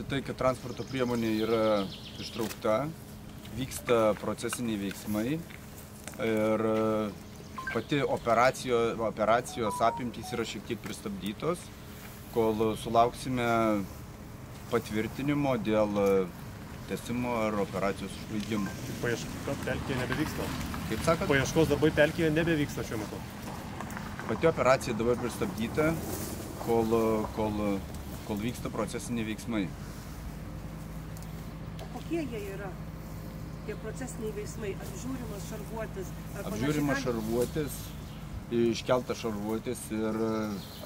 tai, kad transporto priemonė yra ištraukta, vyksta procesiniai veiksmai ir pati operacijos apimtys yra šiek tiek pristabdytos, kol sulauksime patvirtinimo dėl tęsimo ar operacijos užbaigimo. Paieškos pelkėje nebevyksta? Kaip sakot? Paieškos darbai pelkėje nebevyksta šiuo metu? Pati operacija dabar pristabdyta, kol vyksta procesiniai veiksmai. Kokie jie yra? Tie procesiniai veiksmai, apžiūrimas šarvuotis? Apžiūrimas šarvuotis, iškeltas šarvuotis ir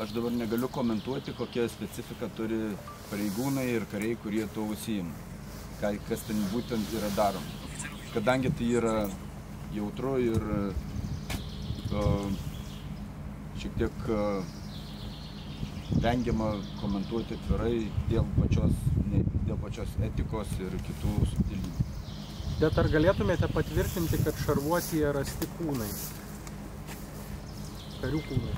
aš dabar negaliu komentuoti, kokią specifiką turi pareigūnai ir kariai, kurie to užsiima. Kas ten būtent yra daroma. Kadangi tai yra jautru ir šiek tiek vengiama komentuoti atvirai dėl pačios etikos ir kitų subtilybių. Bet ar galėtumėte patvirtinti, kad šarvuotyje rasti kūnai? Karių kūnai?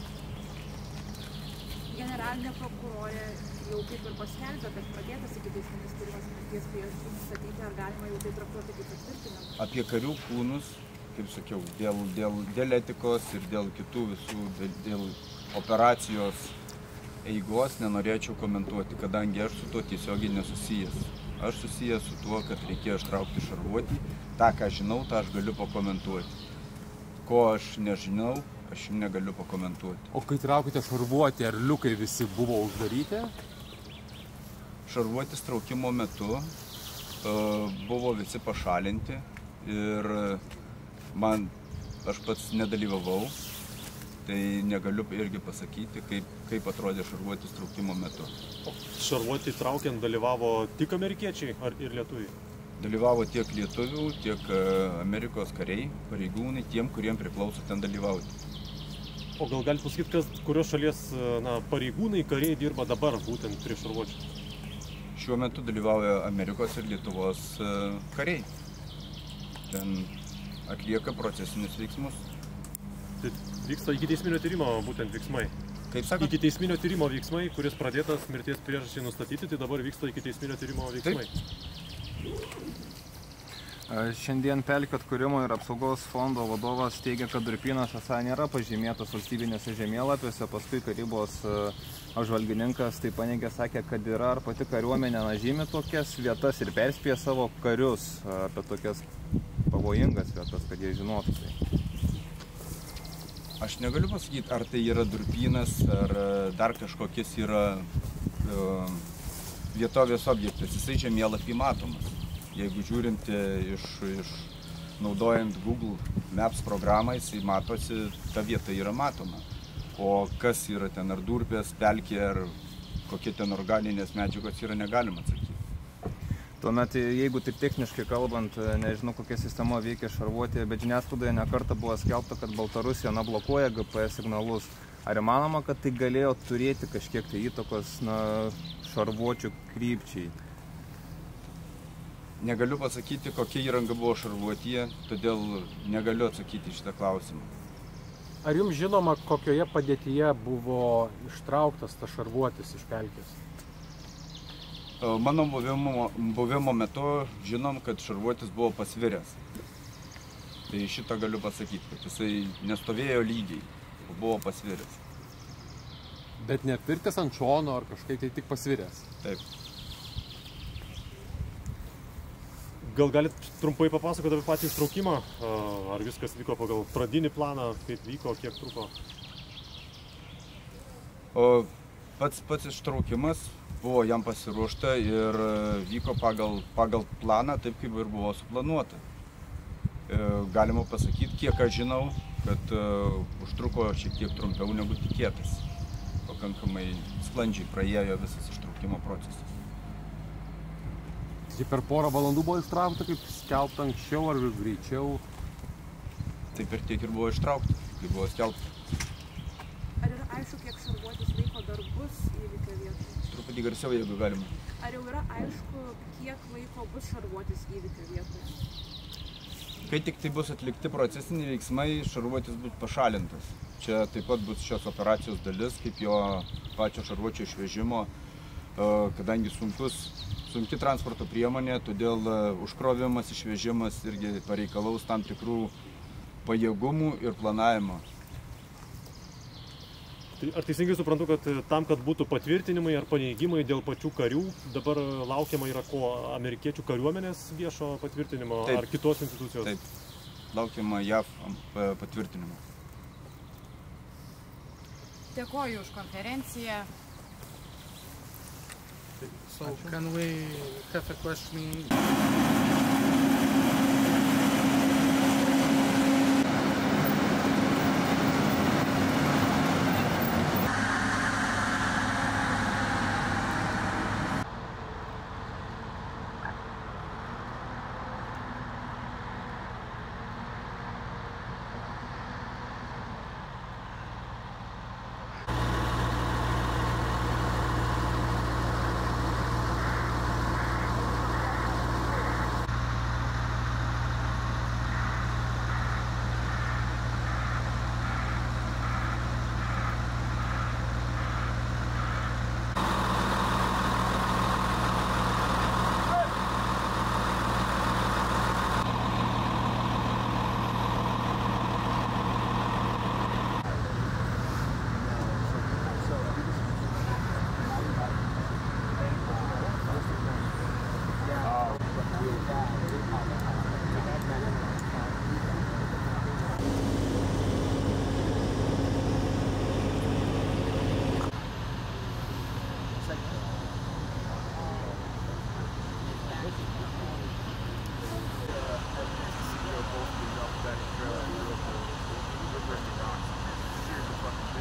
Generalinė prokurorė jau kaip ir paskelbė, kad pradėtas ikiteisminis tyrimas mirties priežasčių nustatyti, ar galima jau tai traktuoti kaip patvirtinimą? Apie karių kūnus, kaip sakiau, dėl etikos ir dėl kitų visų, dėl operacijos eigos nenorėčiau komentuoti, kadangi aš su tuo tiesiogiai nesusijęs. Aš susijęs su tuo, kad reikėjo ištraukti šarvuotį. Ta, ką žinau, tą aš galiu pakomentuoti. Ko aš nežinau, aš negaliu pakomentuoti. O kai traukite šarvuotį, ar liukai visi buvo uždaryti? Šarvuotis traukimo metu buvo visi pašalinti ir aš pats nedalyvavau. Tai negaliu irgi pasakyti, kaip atrodė šarvuotis traukimo metu. Šarvuotį traukiant dalyvavo tik amerikiečiai ar ir lietuviai? Dalyvavo tiek lietuvių, tiek Amerikos kariai, pareigūnai, tiem, kuriem priklauso ten dalyvauti. O gal galite pasakyti, kurios šalies pareigūnai, kariai dirba dabar būtent prie šarvuočių? Šiuo metu dalyvauja Amerikos ir Lietuvos kariai. Ten atlieka procesinius veiksmus. Tai vyksta ikiteisminio tyrimo būtent veiksmai. Kaip sakot? Ikiteisminio tyrimo veiksmai, kuris pradėtas mirties priežasčiai nustatyti, tai dabar vyksta ikiteisminio tyrimo veiksmai. Šiandien Pelkių atkūrimo ir apsaugos fondo vadovas teigia, kad durpynas esą nėra pažymėtas valstybinėse žemėlapiuose, paskui karybos apžvalgininkas tai paneigė, sakė, kad yra, ar pati kariuomenė žymi tokias vietas ir perspėja savo karius apie tokias pavojingas vietas, kad jie žinotų tai. Aš negaliu pasakyti, ar tai yra durpynas, ar dar kažkokies yra vietovės objektas. Jisai žemėlapį matomas. Jeigu žiūrint naudojant Google Maps programą, jisai matosi, ta vieta yra matoma. O kas yra ten, ar durpės, pelkė, ar kokie ten organinės medžiagos yra, negalima atsakyti. Tuomet, jeigu taip techniškai kalbant, nežinau, kokia sistema veikia šarvuotėje, bet žiniasklaidoje nekartą buvo skelbta, kad Baltarusija blokuoja GPS signalus. Ar įmanoma, kad tai galėjo turėti kažkiek tai įtakos šarvuočių krypčiai? Negaliu pasakyti, kokia įranga buvo šarvuotyje, todėl negaliu atsakyti šitą klausimą. Ar jums žinoma, kokioje padėtyje buvo ištrauktas tas šarvuotis iš pelkės? Mano buvimo metu žinom, kad šarvuotis buvo pasviręs. Tai šitą galiu pasakyti, kad jisai nestovėjo lygiai, o buvo pasviręs. Bet neapvirtęs ant šono ar kažkaip tai tik pasviręs? Taip. Gal galit trumpai papasakoti apie patį ištraukimą? Ar viskas vyko pagal pradinį planą, kaip vyko, kiek truko? Pats ištraukimas buvo jam pasiruošta ir vyko pagal planą, taip kaip ir buvo suplanuota. Galima pasakyti, kiek aš žinau, kad užtruko šiek tiek trumpiau negu tikėtas. Pakankamai sklandžiai praėjo visas ištraukimo procesas. Tai per porą valandų buvo ištraukta, kaip skelbta anksčiau ar greičiau? Taip ir tiek ir buvo ištraukta, kaip buvo skelbta. Ar yra aišku, kiek šarvuotis laiko dar bus įvykio vietoje? Truputį garsiau, jeigu galima. Ar jau yra aišku, kiek laiko bus šarvuotis įvykio vietoje? Kai tik tai bus atlikti procesiniai veiksmai, šarvuotis bus pašalintas. Čia taip pat bus šios operacijos dalis, kaip jo pačio šarvuočio išvežimo kadangi sunki transporto priemonė, todėl užkrovimas, išvežimas irgi pareikalaus tam tikrų pajėgumų ir planavimo. Ar teisingai suprantu, kad tam, kad būtų patvirtinimai ar paneigimai dėl pačių karių, dabar laukiama yra ko? Amerikiečių kariuomenės viešo patvirtinimo? Taip. Ar kitos institucijos? Taip, laukiama JAV patvirtinimo. Dėkoju už konferenciją. So can we have a question?